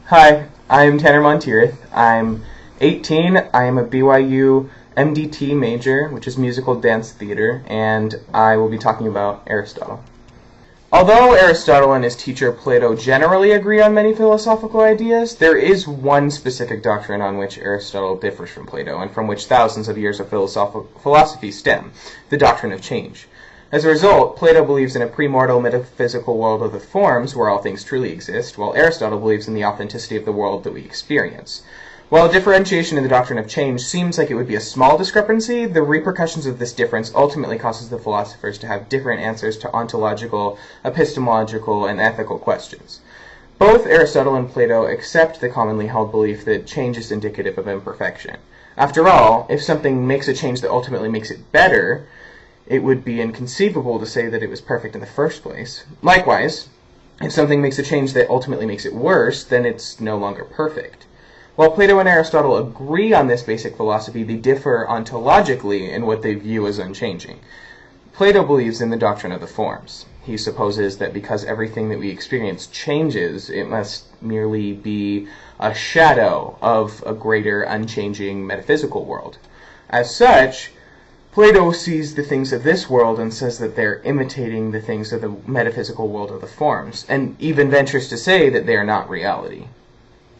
Hi, I'm Tanner Monteirth. I'm 18. I am a BYU MDT major, which is musical dance theater, and I will be talking about Aristotle. Although Aristotle and his teacher Plato generally agree on many philosophical ideas, there is one specific doctrine on which Aristotle differs from Plato, and from which thousands of years of philosophy stem, the doctrine of change. As a result, Plato believes in a premortal metaphysical world of the forms where all things truly exist, while Aristotle believes in the authenticity of the world that we experience. While differentiation in the doctrine of change seems like it would be a small discrepancy, the repercussions of this difference ultimately causes the philosophers to have different answers to ontological, epistemological, and ethical questions. Both Aristotle and Plato accept the commonly held belief that change is indicative of imperfection. After all, if something makes a change that ultimately makes it better, it would be inconceivable to say that it was perfect in the first place. Likewise, if something makes a change that ultimately makes it worse, then it's no longer perfect. While Plato and Aristotle agree on this basic philosophy, they differ ontologically in what they view as unchanging. Plato believes in the doctrine of the forms. He supposes that because everything that we experience changes, it must merely be a shadow of a greater unchanging metaphysical world. As such, Plato sees the things of this world and says that they're imitating the things of the metaphysical world of the forms, and even ventures to say that they are not reality.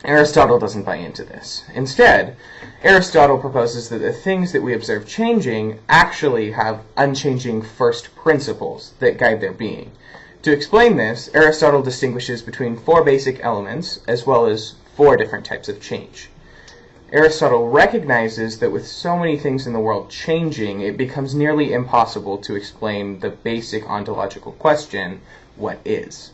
Aristotle doesn't buy into this. Instead, Aristotle proposes that the things that we observe changing actually have unchanging first principles that guide their being. To explain this, Aristotle distinguishes between four basic elements as well as four different types of change. Aristotle recognizes that with so many things in the world changing, it becomes nearly impossible to explain the basic ontological question, what is?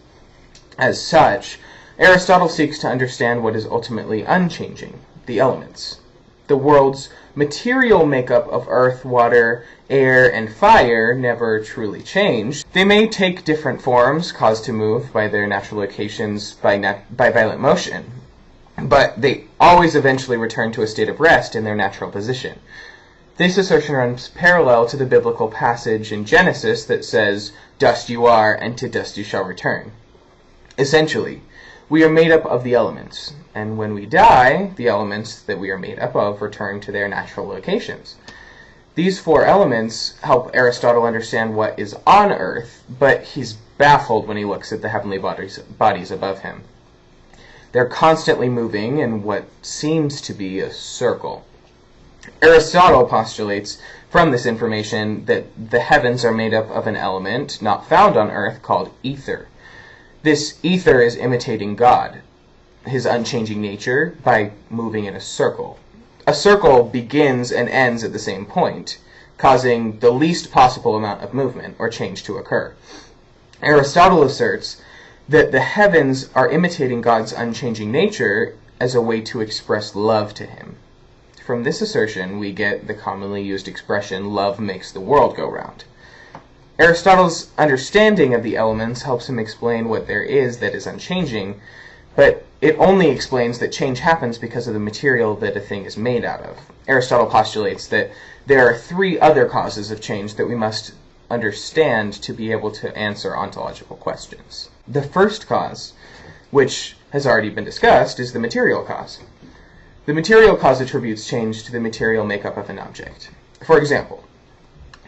As such, Aristotle seeks to understand what is ultimately unchanging, the elements. The world's material makeup of earth, water, air, and fire never truly change. They may take different forms, caused to move by their natural locations by violent motion, but they always eventually return to a state of rest in their natural position. This assertion runs parallel to the biblical passage in Genesis that says, "Dust you are, and to dust you shall return." Essentially, we are made up of the elements, and when we die, the elements that we are made up of return to their natural locations. These four elements help Aristotle understand what is on Earth, but he's baffled when he looks at the heavenly bodies above him. They're constantly moving in what seems to be a circle. Aristotle postulates from this information that the heavens are made up of an element not found on Earth called ether. This ether is imitating God, his unchanging nature, by moving in a circle. A circle begins and ends at the same point, causing the least possible amount of movement or change to occur. Aristotle asserts that the heavens are imitating God's unchanging nature as a way to express love to him. From this assertion, we get the commonly used expression, "love makes the world go round." Aristotle's understanding of the elements helps him explain what there is that is unchanging, but it only explains that change happens because of the material that a thing is made out of. Aristotle postulates that there are three other causes of change that we must understand to be able to answer ontological questions. The first cause, which has already been discussed, is the material cause. The material cause attributes change to the material makeup of an object. For example,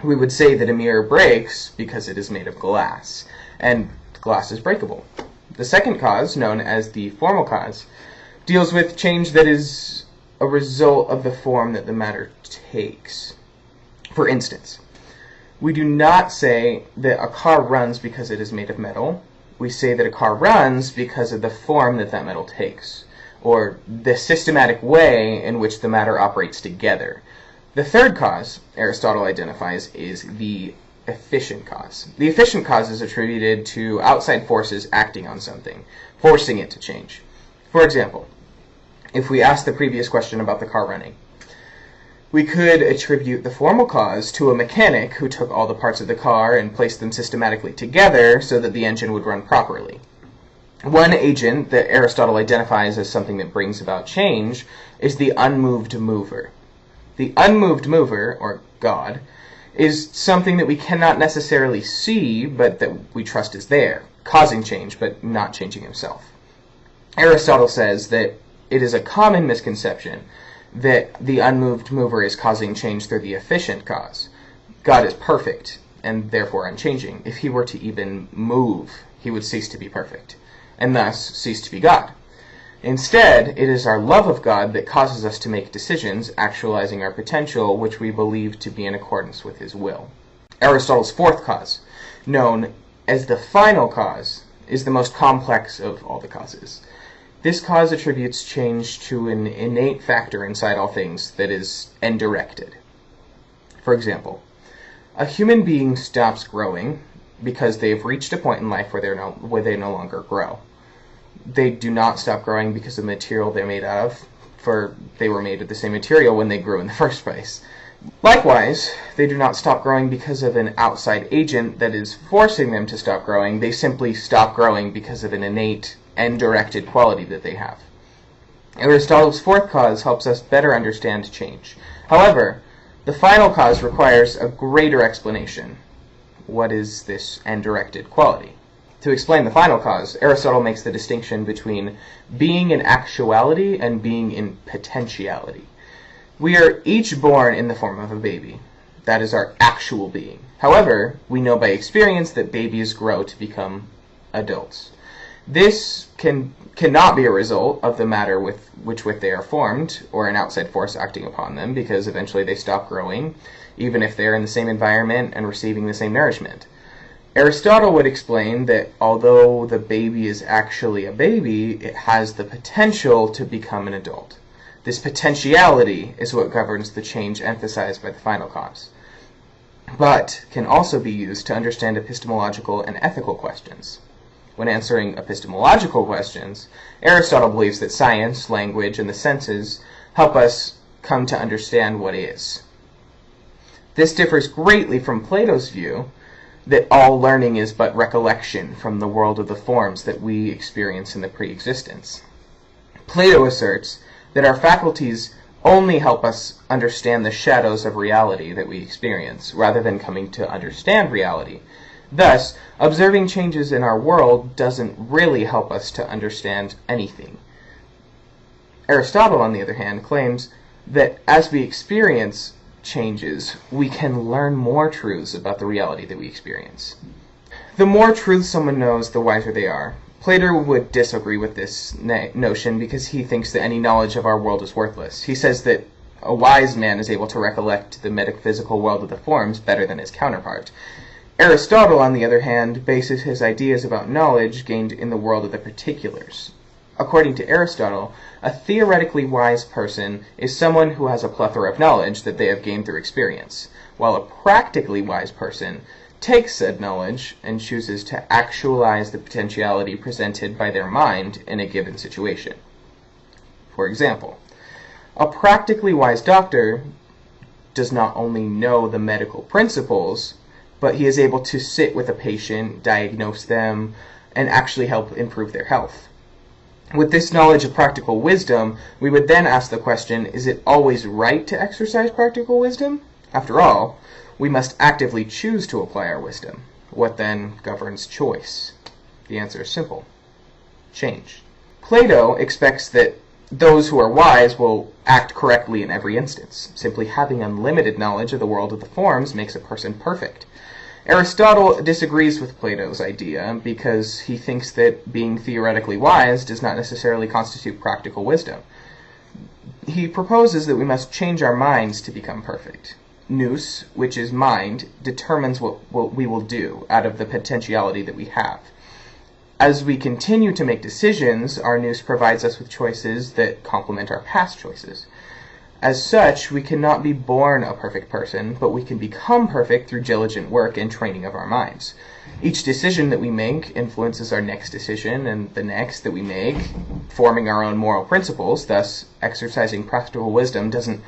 we would say that a mirror breaks because it is made of glass, and glass is breakable. The second cause, known as the formal cause, deals with change that is a result of the form that the matter takes. For instance, we do not say that a car runs because it is made of metal. We say that a car runs because of the form that that metal takes, or the systematic way in which the matter operates together. The third cause Aristotle identifies is the efficient cause. The efficient cause is attributed to outside forces acting on something, forcing it to change. For example, if we ask the previous question about the car running, we could attribute the formal cause to a mechanic who took all the parts of the car and placed them systematically together so that the engine would run properly. One agent that Aristotle identifies as something that brings about change is the unmoved mover. The unmoved mover, or God, is something that we cannot necessarily see, but that we trust is there, causing change, but not changing himself. Aristotle says that it is a common misconception that the unmoved mover is causing change through the efficient cause. God is perfect and therefore unchanging. If he were to even move, he would cease to be perfect, and thus cease to be God. Instead, it is our love of God that causes us to make decisions actualizing our potential, which we believe to be in accordance with his will. Aristotle's fourth cause, known as the final cause, is the most complex of all the causes. This cause attributes change to an innate factor inside all things that is end-directed. For example, a human being stops growing because they've reached a point in life where they no longer grow. They do not stop growing because of the material they're made out of, for they were made of the same material when they grew in the first place. Likewise, they do not stop growing because of an outside agent that is forcing them to stop growing. They simply stop growing because of an innate and directed quality that they have. Aristotle's fourth cause helps us better understand change. However, the final cause requires a greater explanation. What is this and directed quality? To explain the final cause, Aristotle makes the distinction between being in actuality and being in potentiality. We are each born in the form of a baby. That is our actual being. However, we know by experience that babies grow to become adults. This cannot be a result of the matter with which they are formed, or an outside force acting upon them, because eventually they stop growing, even if they are in the same environment and receiving the same nourishment. Aristotle would explain that although the baby is actually a baby, it has the potential to become an adult. This potentiality is what governs the change emphasized by the final cause, but can also be used to understand epistemological and ethical questions. When answering epistemological questions, Aristotle believes that science, language, and the senses help us come to understand what is. This differs greatly from Plato's view that all learning is but recollection from the world of the forms that we experience in the pre-existence. Plato asserts that our faculties only help us understand the shadows of reality that we experience, rather than coming to understand reality. Thus, observing changes in our world doesn't really help us to understand anything. Aristotle, on the other hand, claims that as we experience changes, we can learn more truths about the reality that we experience. The more truths someone knows, the wiser they are. Plato would disagree with this notion because he thinks that any knowledge of our world is worthless. He says that a wise man is able to recollect the metaphysical world of the forms better than his counterpart. Aristotle, on the other hand, bases his ideas about knowledge gained in the world of the particulars. According to Aristotle, a theoretically wise person is someone who has a plethora of knowledge that they have gained through experience, while a practically wise person takes said knowledge and chooses to actualize the potentiality presented by their mind in a given situation. For example, a practically wise doctor does not only know the medical principles, but he is able to sit with a patient, diagnose them, and actually help improve their health. With this knowledge of practical wisdom, we would then ask the question, is it always right to exercise practical wisdom? After all, we must actively choose to apply our wisdom. What then governs choice? The answer is simple. Change. Plato expects that those who are wise will act correctly in every instance. Simply having unlimited knowledge of the world of the forms makes a person perfect. Aristotle disagrees with Plato's idea because he thinks that being theoretically wise does not necessarily constitute practical wisdom. He proposes that we must change our minds to become perfect. Nous, which is mind, determines what we will do out of the potentiality that we have. As we continue to make decisions, our nous provides us with choices that complement our past choices. As such, we cannot be born a perfect person, but we can become perfect through diligent work and training of our minds. Each decision that we make influences our next decision and the next that we make, forming our own moral principles. Thus, exercising practical wisdom doesn't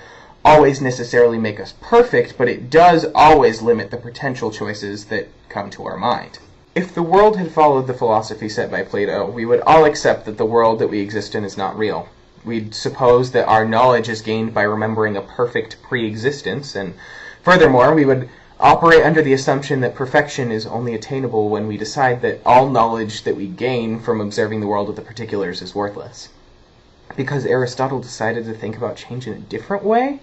always necessarily make us perfect, but it does always limit the potential choices that come to our mind. If the world had followed the philosophy set by Plato, we would all accept that the world that we exist in is not real. We'd suppose that our knowledge is gained by remembering a perfect pre-existence, and furthermore, we would operate under the assumption that perfection is only attainable when we decide that all knowledge that we gain from observing the world with the particulars is worthless. Because Aristotle decided to think about change in a different way,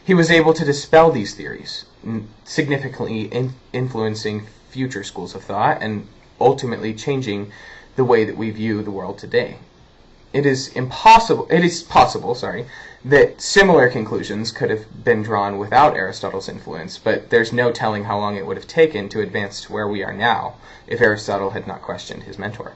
he was able to dispel these theories, significantly influencing future schools of thought and ultimately changing the way that we view the world today. It is possible, that similar conclusions could have been drawn without Aristotle's influence, but there's no telling how long it would have taken to advance to where we are now if Aristotle had not questioned his mentor.